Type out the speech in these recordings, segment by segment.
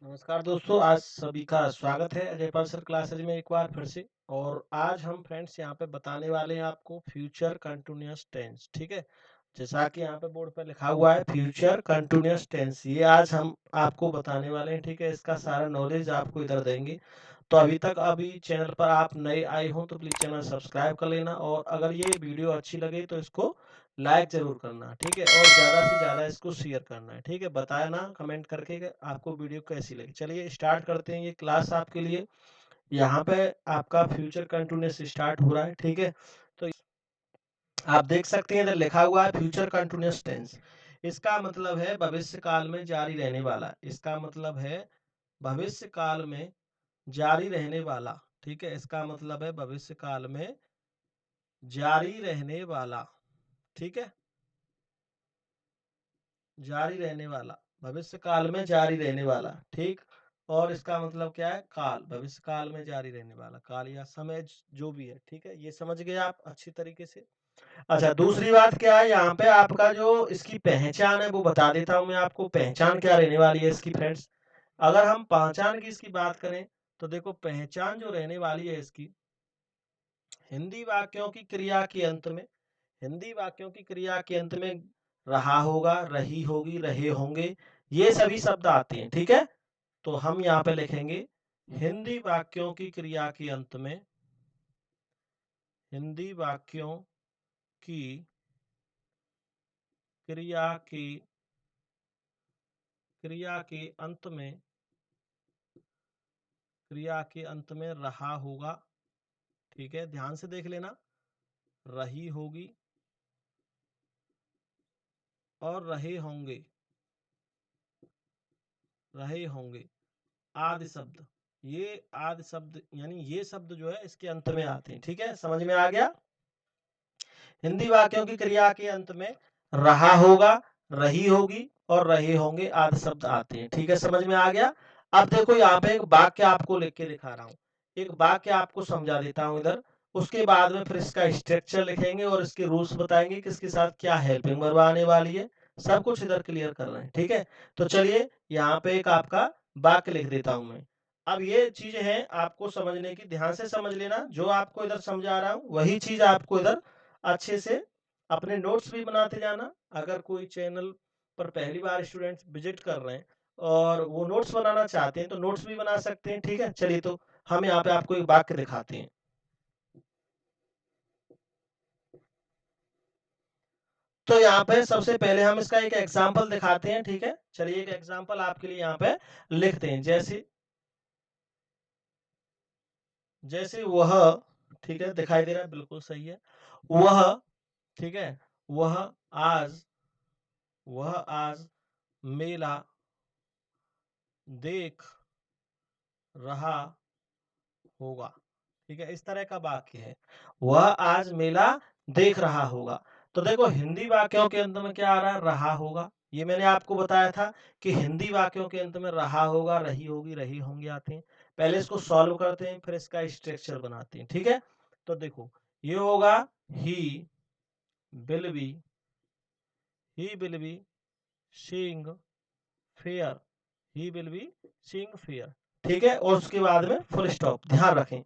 नमस्कार दोस्तों, आज सभी का स्वागत है अजय पाल सर क्लासेज में एक बार फिर से। और आज हम फ्रेंड्स यहाँ पे बताने वाले हैं आपको फ्यूचर कंटिन्यूअस टेंस। ठीक है, जैसा कि यहाँ पे बोर्ड पे लिखा हुआ है फ्यूचर कंटिन्यूअस टेंस, ये आज हम आपको बताने वाले हैं। ठीक है, इसका सारा नॉलेज आपको इधर देंगे। तो अभी चैनल पर आप नए आए हो तो प्लीज चैनल सब्सक्राइब कर लेना, और अगर ये वीडियो अच्छी लगे तो इसको लाइक जरूर करना। ठीक है, और ज्यादा से ज्यादा इसको शेयर करना है। ठीक है, बताना कमेंट करके कि आपको वीडियो कैसी लगी। चलिए स्टार्ट करते हैं ये क्लास आपके लिए। यहाँ पे आपका फ्यूचर कंटिन्यूअस स्टार्ट हो रहा है। ठीक है, तो आप देख सकते हैं इधर लिखा हुआ है फ्यूचर कंटिन्यूअस टेंस। इसका मतलब है भविष्य काल में जारी रहने वाला। इसका मतलब है भविष्य काल में जारी रहने वाला। ठीक है, इसका मतलब है भविष्य काल में जारी रहने वाला। ठीक है, जारी रहने वाला, भविष्य काल में जारी रहने वाला। ठीक, और इसका मतलब क्या है? काल, भविष्य काल में जारी रहने वाला, काल या समय जो भी है। ठीक है, ये समझ गए आप अच्छी तरीके से। अच्छा, दूसरी बात क्या है, यहाँ पे आपका जो इसकी पहचान है वो बता देता हूं मैं आपको। पहचान क्या रहने वाली है इसकी फ्रेंड्स? अगर हम पहचान की इसकी बात करें तो देखो, पहचान जो रहने वाली है इसकी, हिंदी वाक्यों की क्रिया के अंत में, हिंदी वाक्यों की क्रिया के अंत में रहा होगा, रही होगी, रहे होंगे, ये सभी शब्द आते हैं। ठीक है, तो हम यहाँ पे लिखेंगे हिंदी वाक्यों की क्रिया के अंत में, हिंदी वाक्यों की क्रिया की क्रिया के अंत में, क्रिया के अंत में रहा होगा। ठीक है, ध्यान से देख लेना, रही होगी और रहे होंगे, रहे होंगे आदि शब्द। ये आदि शब्द यानी ये शब्द जो है इसके अंत में आते हैं। ठीक है, समझ में आ गया? हिंदी वाक्यों की क्रिया के अंत में रहा होगा, रही होगी और रहे होंगे आदि शब्द आते हैं। ठीक है, समझ में आ गया? अब देखो, यहाँ पे एक वाक्य आपको लिख के दिखा रहा हूँ, एक वाक्य आपको समझा देता हूँ इधर। उसके बाद में फिर इसका स्ट्रक्चर लिखेंगे और इसके रूल्स बताएंगे, किसके साथ क्या हेल्पिंग वर्ब आने वाली है, सब कुछ इधर क्लियर कर रहे हैं। ठीक है, तो चलिए यहाँ पे एक आपका वाक्य लिख देता हूं मैं। अब ये चीजें हैं आपको समझने की, ध्यान से समझ लेना। जो आपको इधर समझा रहा हूँ वही चीज आपको इधर अच्छे से अपने नोट्स भी बनाते जाना। अगर कोई चैनल पर पहली बार स्टूडेंट्स विजिट कर रहे हैं और वो नोट्स बनाना चाहते हैं तो नोट्स भी बना सकते हैं। ठीक है, चलिए तो हम यहाँ पे आपको एक वाक्य दिखाते हैं। तो यहाँ पे सबसे पहले हम इसका एक एग्जाम्पल दिखाते हैं। ठीक है, चलिए एक एग्जाम्पल आपके लिए यहाँ पे लिखते हैं। जैसे जैसे वह, ठीक है, दिखाई दे रहा है, बिल्कुल सही है। वह, ठीक है, वह आज, वह आज मेला देख रहा होगा। ठीक है, इस तरह का वाक्य है, वह आज मेला देख रहा होगा। तो देखो, हिंदी वाक्यों के अंत में क्या आ रहा है? रहा होगा। ये मैंने आपको बताया था कि हिंदी वाक्यों के अंत में रहा होगा, रही होगी, रही होंगे आते हैं। पहले इसको सॉल्व करते हैं, फिर इसका स्ट्रक्चर बनाते हैं। ठीक है, तो देखो, ये होगा he will be, he will be seeing fair, he will be seeing fair. ठीक है, और उसके बाद में फुल स्टॉप, ध्यान रखें।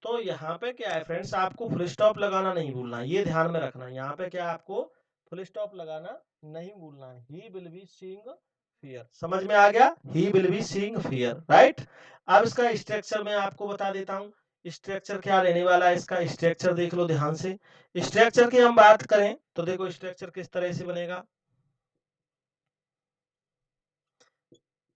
तो यहाँ पे क्या है फ्रेंड्स, आपको फुल स्टॉप लगाना नहीं भूलना, ये ध्यान में रखना। यहाँ पे क्या आपको फुल स्टॉप लगाना नहीं भूलना है। He will be seeing fear, समझ में आ गया? He will be seeing fear, right. अब इसका स्ट्रक्चर मैं आपको बता देता हूँ। स्ट्रक्चर क्या रहने वाला है, इसका स्ट्रक्चर देख लो ध्यान से। स्ट्रक्चर की हम बात करें तो देखो, स्ट्रक्चर किस तरह से बनेगा।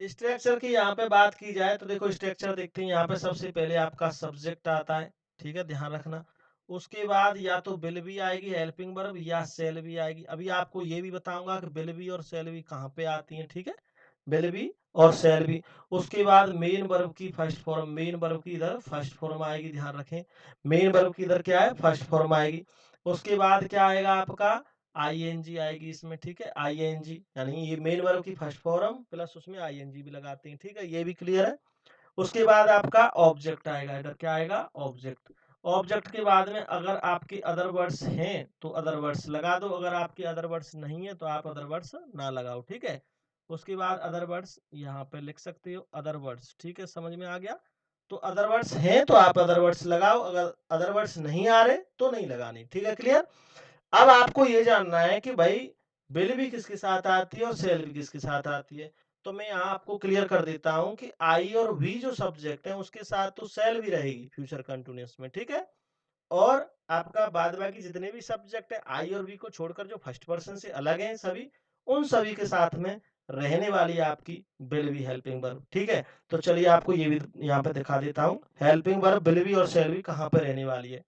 स्ट्रक्चर की यहाँ पे बात की जाए तो देखो, स्ट्रक्चर देखते हैं। यहाँ पे सबसे पहले आपका सब्जेक्ट आता है। ठीक है, ध्यान रखना। उसके बाद या तो विल भी आएगी हेल्पिंग वर्ब, या सेल भी आएगी। अभी आपको ये भी बताऊंगा कि विल भी और सेल भी कहाँ पे आती हैं। ठीक है, विल भी और सेल भी। उसके बाद मेन वर्ब की फर्स्ट फॉर्म, मेन वर्ब की इधर फर्स्ट फॉर्म आएगी, ध्यान रखें। मेन वर्ब की इधर क्या है? फर्स्ट फॉर्म आएगी। उसके बाद क्या आएगा आपका? आईएनजी आएगी इसमें। ठीक है, आईएनजी यानी ये मेन वर्ब की फर्स्ट फॉर्म प्लस उसमें आईएनजी भी लगाते हैं। ठीक है, ये भी क्लियर है। उसके बाद आपका ऑब्जेक्ट आएगा, इधर क्या आएगा? ऑब्जेक्ट। ऑब्जेक्ट के बाद में अगर आपके अदर वर्ड्स हैं तो अदर वर्ड्स लगा दो, अगर आपके अदर वर्ड्स नहीं है तो आप अदर वर्ड्स ना लगाओ। ठीक है, उसके बाद अदर वर्ड्स यहाँ पे लिख सकते हो, अदर वर्ड्स। ठीक है, समझ में आ गया। तो अदर वर्ड्स हैं तो आप अदर वर्ड्स लगाओ, अगर अदर वर्ड्स नहीं आ रहे तो नहीं लगाने। ठीक है, क्लियर। अब आपको ये जानना है कि भाई बिल भी किसके साथ आती है और सेल भी किसके साथ आती है। तो मैं यहाँ आपको क्लियर कर देता हूँ कि आई और वी जो सब्जेक्ट है उसके साथ तो सेल भी रहेगी फ्यूचर कंटिन्यूअस में। ठीक है, और आपका बाद बाकी जितने भी सब्जेक्ट है आई और वी को छोड़कर जो फर्स्ट पर्सन से अलग हैं सभी, उन सभी के साथ में रहने वाली आपकी विल बी हेल्पिंग वर्ब। ठीक है, तो चलिए आपको ये भी यहाँ पे दिखा देता हूँ, हेल्पिंग वर्ब विल बी और शेल बी कहाँ पे रहने वाली है।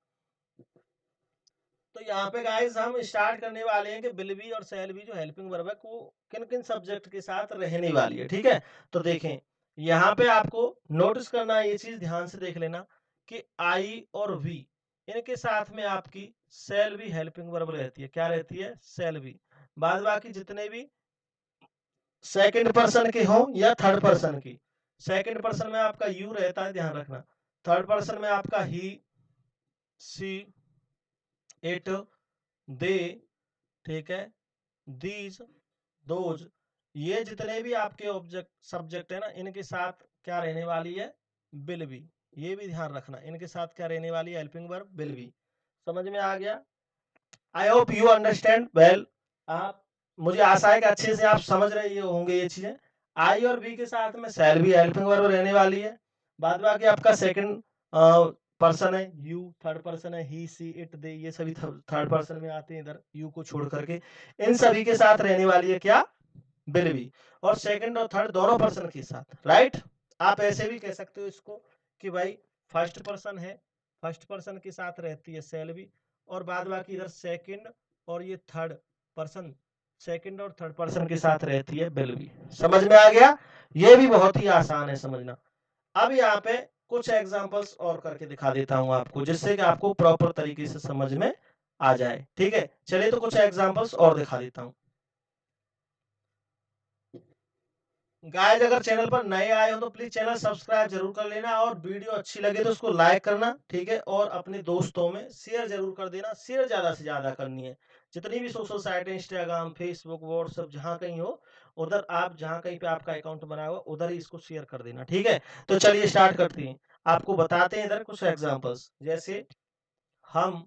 तो यहाँ पे गाइस हम स्टार्ट करने वाले हैं कि विल बी और शेल बी जो हेल्पिंग वर्ब है को किन किन सब्जेक्ट के साथ रहने वाली है। ठीक है, तो देखें यहाँ पे आपको नोटिस करना है, ये चीज ध्यान से देख लेना कि आई और वी इनके साथ में आपकी शेल बी हेल्पिंग वर्ब रहती है। क्या रहती है? Shall be. बाद बाकी जितने भी सेकंड पर्सन के हों या थर्ड पर्सन की, सेकंड पर्सन में आपका यू रहता है, ध्यान रखना। थर्ड पर्सन में आपका ही, सी, इट, दे, ठीक है, दीज, दोज, ये जितने भी आपके ऑब्जेक्ट सब्जेक्ट है ना, इनके साथ क्या रहने वाली है? Will be. ये भी ध्यान रखना, इनके साथ क्या रहने वाली है? Helping verb will be. समझ में आ गया? I hope you understand well. आप, मुझे आशा है कि अच्छे से आप समझ रहे होंगे ये चीजें। आई और बी के साथ में शैल भी हेल्पिंग वर्ब रहने वाली है। बाद बाकी आपका सेकंड पर्सन है यू, थर्ड पर्सन है ही, सी, इट, दे, ये सभी थर्ड पर्सन में आते हैं इधर यू को छोड़ करके। इन सभी के साथ रहने वाली है क्या? Will be. और सेकंड और थर्ड दोनों पर्सन के साथ, राइट। आप ऐसे भी कह सकते हो इसको कि भाई फर्स्ट पर्सन है, फर्स्ट पर्सन के साथ रहती है सेल भी, और बाद बाकी इधर सेकंड और ये थर्ड पर्सन, सेकंड और थर्ड पर्सन के साथ रहती है विल बी। समझ में आ गया? ये भी बहुत ही आसान है समझना। अब यहाँ पे कुछ एग्जांपल्स और करके दिखा देता हूं आपको, जिससे कि आपको प्रॉपर तरीके से समझ में आ जाए। ठीक है, चलिए तो कुछ एग्जांपल्स और दिखा देता हूं। गाइस अगर चैनल पर नए आए हो तो प्लीज चैनल सब्सक्राइब जरूर कर लेना, और वीडियो अच्छी लगे तो उसको लाइक करना। ठीक है, और अपने दोस्तों में शेयर जरूर कर देना, शेयर ज्यादा से ज्यादा करनी है। जितनी भी सोशल साइट है, इंस्टाग्राम, फेसबुक, व्हाट्सएप, जहां कहीं हो उधर आप, जहां कहीं पे आपका अकाउंट बना हुआ उधर ही इसको शेयर कर देना। ठीक है, तो चलिए स्टार्ट करते हैं। आपको बताते हैं इधर कुछ एग्जाम्पल्स, जैसे हम,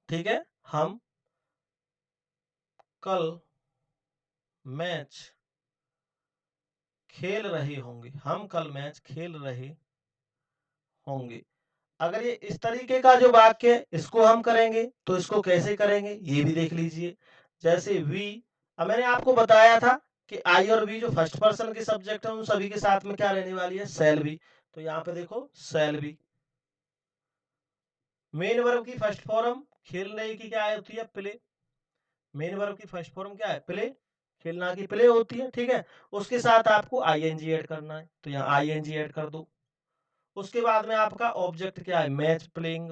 ठीक है, हम कल मैच खेल रहे होंगे, हम कल मैच खेल रहे होंगे। अगर ये इस तरीके का जो वाक्य है इसको हम करेंगे तो इसको कैसे करेंगे ये भी देख लीजिए। जैसे वी, अब मैंने आपको बताया था कि आई और वी जो फर्स्ट पर्सन के सब्जेक्ट है उन सभी के साथ में क्या रहने वाली है? Shall be. तो यहाँ पे देखो शैल बी। मेन वर्ब की फर्स्ट फॉर्म खेलने की क्या होती है? प्ले। मेन वर्ब की फर्स्ट फॉर्म क्या है? प्ले। खेलना की प्ले होती है। ठीक है, उसके साथ आपको आईएनजी ऐड करना है, तो यहाँ आईएनजी ऐड कर दो। उसके बाद में आपका ऑब्जेक्ट क्या है? Match, playing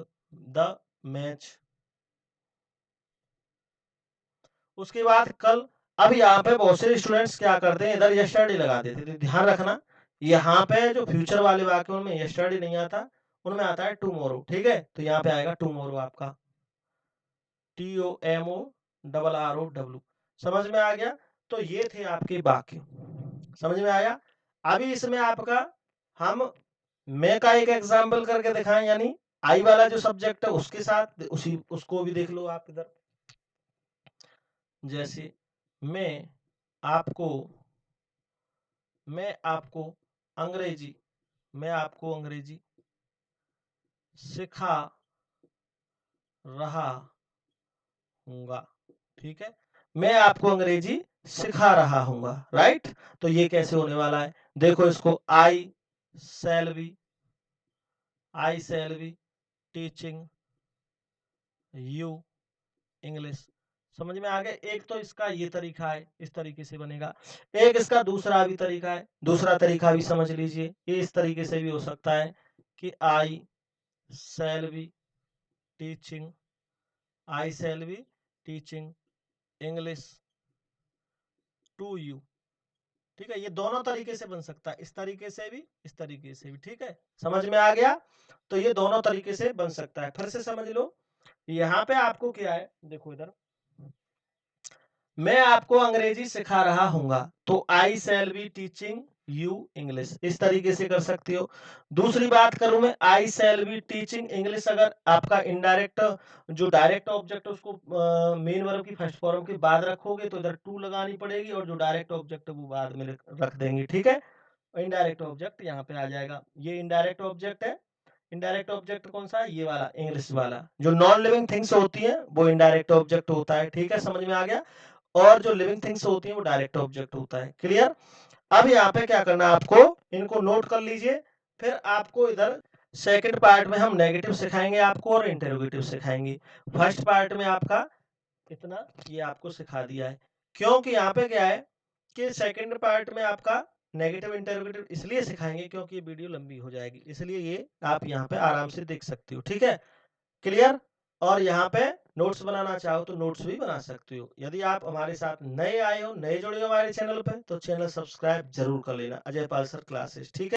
the match. उसके बाद कल, अब यहाँ पे बहुत से स्टूडेंट्स क्या करते हैं, इधर यस्टरडे लगा देते हैं, तो ध्यान रखना यहाँ पे जो फ्यूचर वाले वाक्य उनमें यस्टरडे नहीं आता, उनमें आता है टुमारो। ठीक है, तो यहाँ पे आएगा टुमारो आपका, TOMORROW। समझ में आ गया? तो ये थे आपके वाक्य, समझ में आया? अभी इसमें आपका हम मैं का एक एग्जाम्पल करके दिखाएं, यानी आई वाला जो सब्जेक्ट है उसके साथ, उसी उसको भी देख लो आप इधर। जैसे मैं आपको, मैं आपको अंग्रेजी, मैं आपको अंग्रेजी सिखा रहा हूँगा। ठीक है, मैं आपको अंग्रेजी सिखा रहा हूँगा, राइट। तो ये कैसे होने वाला है? देखो इसको, I shall be, I shall be teaching you English. समझ में आ गया? एक तो इसका ये तरीका है, इस तरीके से बनेगा। एक इसका दूसरा भी तरीका है, दूसरा तरीका भी समझ लीजिए, ये इस तरीके से भी हो सकता है कि I shall be teaching, I shall be teaching English to you. ठीक है, ये दोनों तरीके से बन सकता है, इस तरीके से भी, इस तरीके से भी। ठीक है, समझ में आ गया? तो ये दोनों तरीके से बन सकता है। फिर से समझ लो, यहाँ पे आपको क्या है, देखो इधर मैं आपको अंग्रेजी सिखा रहा हूँगा, तो I shall be teaching you English, इस तरीके से कर सकती हो। दूसरी बात करूँ मैं, आई शैल बी टीचिंग इंग्लिश, अगर आपका इनडायरेक्ट जो डायरेक्ट ऑब्जेक्ट है उसको मेन वर्ब की फर्स्ट फॉर्म के बाद रखोगे तो इधर टू लगानी पड़ेगी, और जो डायरेक्ट ऑब्जेक्ट है वो बाद में रख देंगे, ठीक है। इनडायरेक्ट ऑब्जेक्ट यहाँ पे आ जाएगा, ये इनडायरेक्ट ऑब्जेक्ट है। इनडायरेक्ट ऑब्जेक्ट कौन सा है? ये वाला, इंग्लिश वाला। जो नॉन लिविंग थिंग्स होती हैं वो इनडायरेक्ट ऑब्जेक्ट होता है, ठीक है, समझ में आ गया। और जो लिविंग थिंग्स होती हैं वो डायरेक्ट ऑब्जेक्ट होता है, क्लियर। अब यहाँ पे क्या करना है आपको, इनको नोट कर लीजिए। फिर आपको इधर सेकंड पार्ट में हम नेगेटिव सिखाएंगे आपको और इंटेरोगेटिव सिखाएंगे। फर्स्ट पार्ट में आपका इतना ये आपको सिखा दिया है, क्योंकि यहाँ पे क्या है कि सेकंड पार्ट में आपका नेगेटिव इंटेरोगेटिव इसलिए सिखाएंगे क्योंकि ये वीडियो लंबी हो जाएगी, इसलिए ये आप यहाँ पे आराम से देख सकते हो, ठीक है, क्लियर। और यहाँ पे नोट्स बनाना चाहो तो नोट्स भी बना सकते हो। यदि आप हमारे साथ नए आए हो, नए जुड़े हो हमारे चैनल पे, तो चैनल सब्सक्राइब जरूर कर लेना, अजय पाल सर क्लासेस, ठीक है।